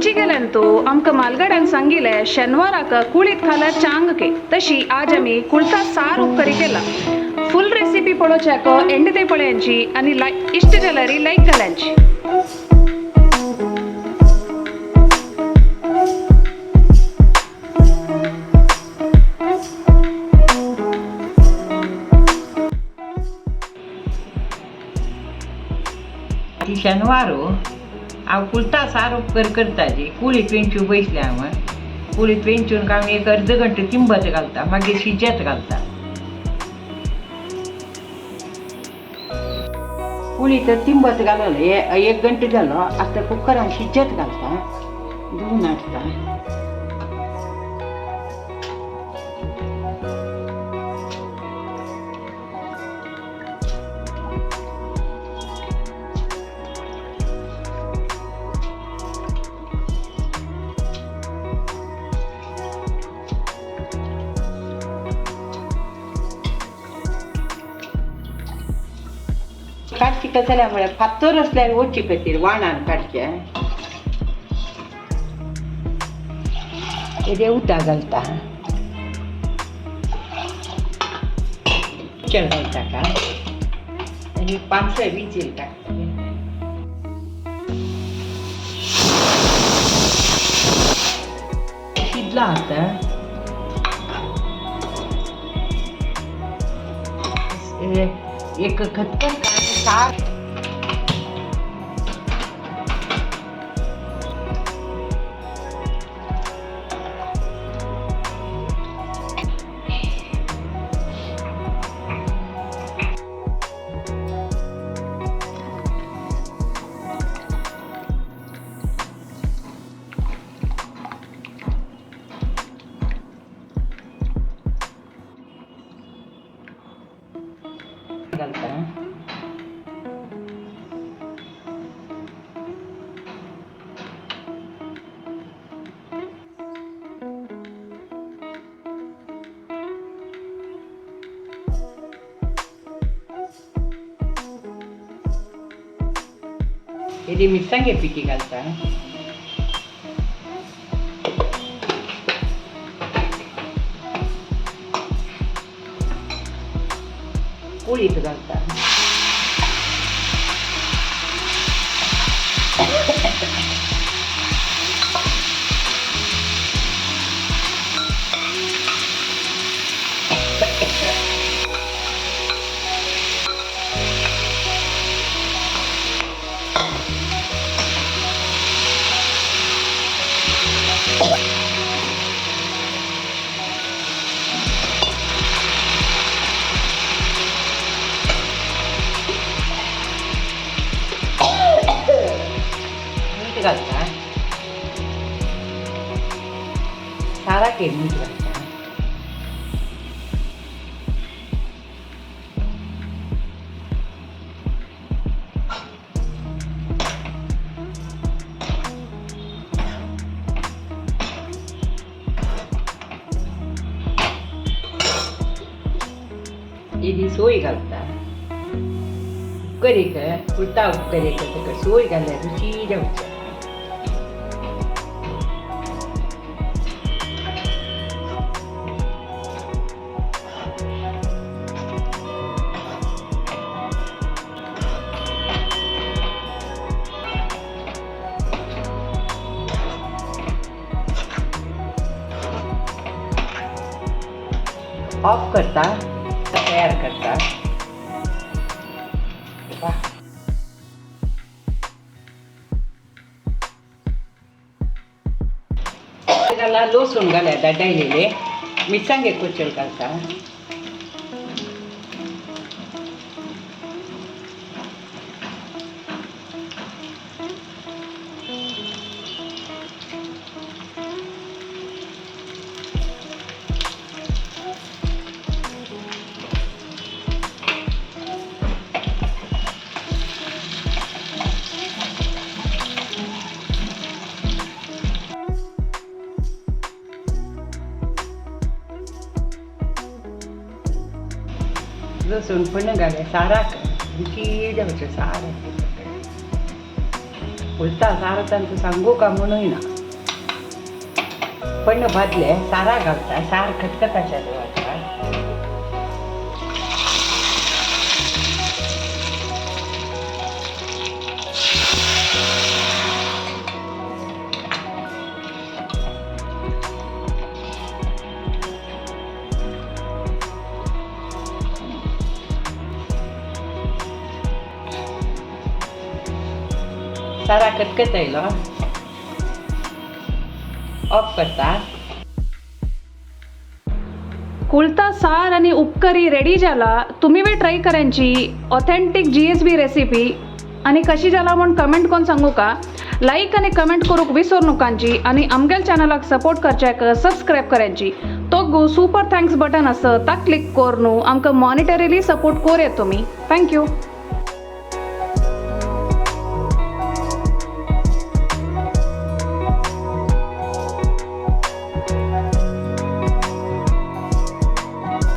हांची गेल्यान तो आमकां मालगाड्यान सांगिल्लें शेनवाराक कुळीत खाल्यार चांगके तशी आज आमी कुळता सार उपकारी केला फुल रेसिपी पळोवच्याक एंड ते पळयांची आनी इश्ट जाल्यार लायक घाल्यांची. शेनवारू हांव कुळता सार उपकार करताची कुळीत वेंचून बसलें हांव कुळीत वेंचून हांव एक अर्द घंटो तिंबत घालता मागीर शिजत घालता. कुळीत तिंबत घालून एक घंटो जालो आतां कुकरान शिजत घालता धुवन हाडटा. काडची कसल्या म्हळ्यार फातर असल्यार वच्चे खातीर वाणान काडचे तेजे उदक घालता उचल घालता का आनी 5-6 विजील टाकता. शिजला आता एक खतखत सार घालता. हेजी मिरसांगे पिठी घालता. कुळीत घालता. घालता सारा मीठ घालता. हेजी सोय घालता. उकरीक कुळता उकरीक ताका सोय घाल्यार रुची जावची. ऑफ करता तयार करता. लसूण घालायचा डायलेले मिरसांगे कुचल घालता. लसूण पण घाले साराक रुची जावचें सार कुलता सार तांचं सांगू का म्हणून ना पण भाजले सारा घालता सार खतखताच्या वाटता सारा खतखत येयलो ऑफ करता कुळता सार आणि उपकरी रेडी जाला तुम्ही बी ट्राय करांची ऑथेंटिक GSB रेसिपी आणि कशी जाला म्हणून कमेंट करून सांगू का लाईक आणि कमेंट करूक विसरू नकांची आणि आमगेल चॅनलाक सपोर्ट करच्याक सबस्क्राईब करांची तो गो सुपर थँक्स बटन असं ता क्लिक करून आमकां मॉनिटरीली सपोर्ट कोर येतो मी थँक्यू